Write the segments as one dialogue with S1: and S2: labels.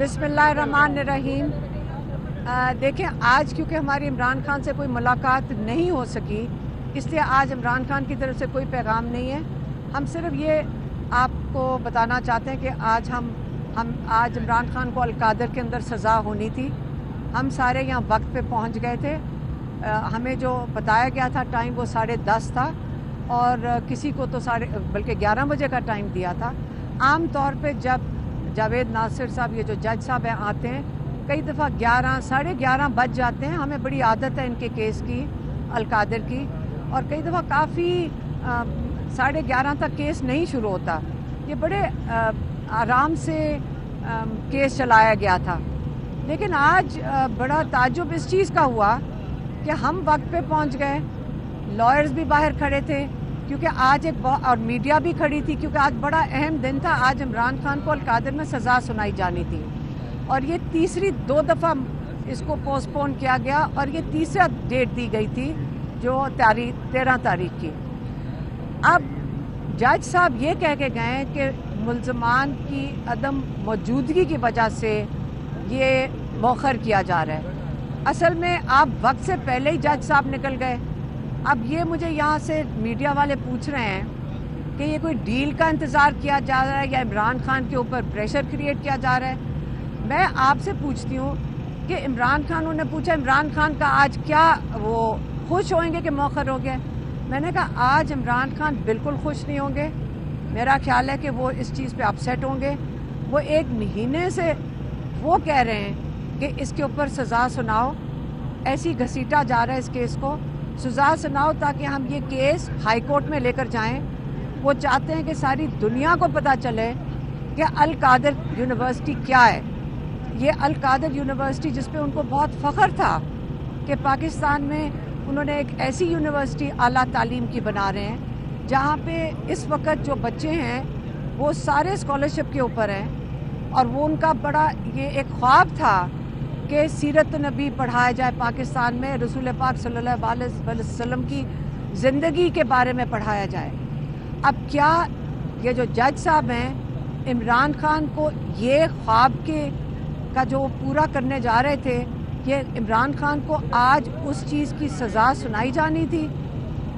S1: बिस्मिल्लाहिर्रहमानिर्रहीम। देखें, आज क्योंकि हमारी इमरान खान से कोई मुलाकात नहीं हो सकी, इसलिए आज इमरान खान की तरफ से कोई पैगाम नहीं है। हम सिर्फ ये आपको बताना चाहते हैं कि हम आज इमरान खान को अलकादर के अंदर सज़ा होनी थी। हम सारे यहाँ वक्त पे पहुँच गए थे। हमें जो बताया गया था टाइम वो 10:30 था और किसी को तो बल्कि 11 बजे का टाइम दिया था। आम तौर पे जब जावेद नासिर साहब, ये जो जज साहब हैं, आते हैं, कई दफ़ा 11 साढ़े 11 बज जाते हैं। हमें बड़ी आदत है इनके केस की, अलकादर की, और कई दफ़ा काफ़ी 11:30 तक केस नहीं शुरू होता। ये बड़े आराम से केस चलाया गया था। लेकिन आज बड़ा ताज्जुब इस चीज़ का हुआ कि हम वक्त पे पहुंच गए, लॉयर्स भी बाहर खड़े थे क्योंकि आज और मीडिया भी खड़ी थी क्योंकि आज बड़ा अहम दिन था। आज इमरान खान को अलकादर में सज़ा सुनाई जानी थी और ये तीसरी 2 दफ़ा इसको पोस्टपोन किया गया और ये तीसरा डेट दी गई थी जो 13 तारीख की। अब जज साहब ये कह के गए कि मुल्ज़मान की अदम मौजूदगी की वजह से ये मौखर किया जा रहा है। असल में आप वक्त से पहले ही जज साहब निकल गए। अब ये मुझे यहाँ से मीडिया वाले पूछ रहे हैं कि ये कोई डील का इंतज़ार किया जा रहा है या इमरान खान के ऊपर प्रेशर क्रिएट किया जा रहा है। मैं आपसे पूछती हूँ कि इमरान खान, उन्होंने पूछा इमरान खान का आज क्या वो खुश होंगे कि मौखर हो गया। मैंने कहा आज इमरान खान बिल्कुल खुश नहीं होंगे। मेरा ख्याल है कि वो इस चीज़ पे अपसेट होंगे। वो 1 महीने से वो कह रहे हैं कि इसके ऊपर सज़ा सुनाओ, ऐसी घसीटा जा रहा है इस केस को, सज़ा सुनाओ ताकि हम ये केस हाई कोर्ट में लेकर जाएं। वो चाहते हैं कि सारी दुनिया को पता चले कि अलकादर यूनिवर्सिटी क्या है। ये अलकादर यूनिवर्सिटी जिस पे उनको बहुत फ़ख्र था कि पाकिस्तान में उन्होंने एक ऐसी यूनिवर्सिटी आला तालीम की बना रहे हैं जहाँ पे इस वक्त जो बच्चे हैं वो सारे स्कॉलरशिप के ऊपर हैं और वो उनका बड़ा ये एक ख्वाब था कि सीरत नबी पढ़ाया जाए पाकिस्तान में, रसूल पाक सल्लल्लाहु अलैहि वसल्लम की ज़िंदगी के बारे में पढ़ाया जाए। अब क्या ये जो जज साहब हैं इमरान खान को ये ख्वाब का जो पूरा करने जा रहे थे, ये इमरान खान को आज उस चीज़ की सज़ा सुनाई जानी थी।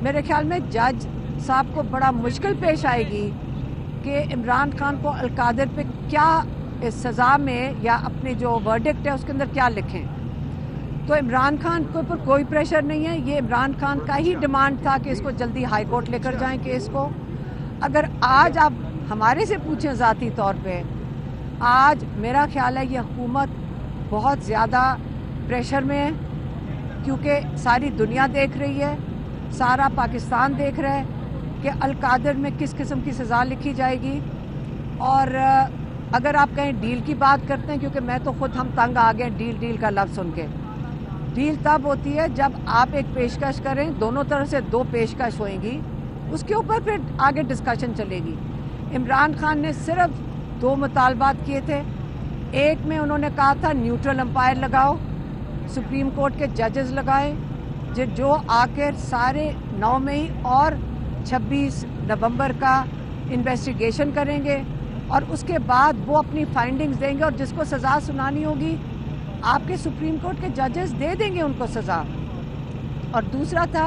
S1: मेरे ख्याल में जज साहब को बड़ा मुश्किल पेश आएगी कि इमरान खान को अलकादर पे क्या इस सज़ा में या अपने जो वर्डिक्ट है उसके अंदर क्या लिखें। तो इमरान खान के ऊपर कोई प्रेशर नहीं है। ये इमरान खान का ही डिमांड था कि इसको जल्दी हाई कोर्ट लेकर जाएं केस को। अगर आज आप हमारे से पूछें ज़ाती तौर पे, आज मेरा ख्याल है ये हुकूमत बहुत ज़्यादा प्रेशर में है क्योंकि सारी दुनिया देख रही है, सारा पाकिस्तान देख रहा है कि अलकादर में किस किस्म की सज़ा लिखी जाएगी। और अगर आप कहें डील की बात करते हैं, क्योंकि मैं तो खुद हम तंग आ गए डील का लफ्ज़ सुन के। डील तब होती है जब आप एक पेशकश करें, दोनों तरफ से 2 पेशकश होएंगी, उसके ऊपर फिर आगे डिस्कशन चलेगी। इमरान खान ने सिर्फ 2 मुतालबात किए थे। एक में उन्होंने कहा था न्यूट्रल अंपायर लगाओ, सुप्रीम कोर्ट के जजेस लगाए जो आखिर सारे 9 मई और 26 नवंबर का इन्वेस्टिगेशन करेंगे और उसके बाद वो अपनी फाइंडिंग्स देंगे और जिसको सज़ा सुनानी होगी आपके सुप्रीम कोर्ट के जजेस दे देंगे उनको सज़ा। और दूसरा था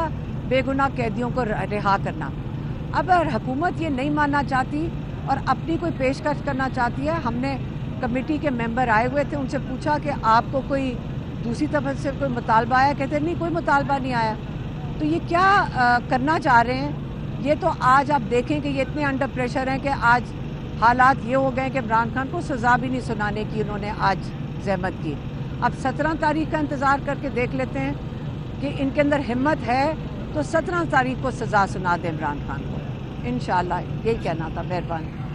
S1: बेगुनाह कैदियों को रिहा करना। अब अगर हुकूमत ये नहीं मानना चाहती और अपनी कोई पेशकश करना चाहती है, हमने कमेटी के मेंबर आए हुए थे, उनसे पूछा कि आपको कोई दूसरी तरफ से कोई मुतालबा आया? कहते नहीं, कोई मुतालबा नहीं आया। तो ये क्या करना चाह रहे हैं? ये तो आज आप देखें कि ये इतने अंडर प्रेशर हैं कि आज हालात ये हो गए कि इमरान खान को सज़ा भी नहीं सुनाने की उन्होंने आज ज़हमत की। अब 17 तारीख का इंतज़ार करके देख लेते हैं कि इनके अंदर हिम्मत है तो 17 तारीख को सज़ा सुना दे इमरान खान को। इंशाअल्लाह यही कहना था। मेहरबानी।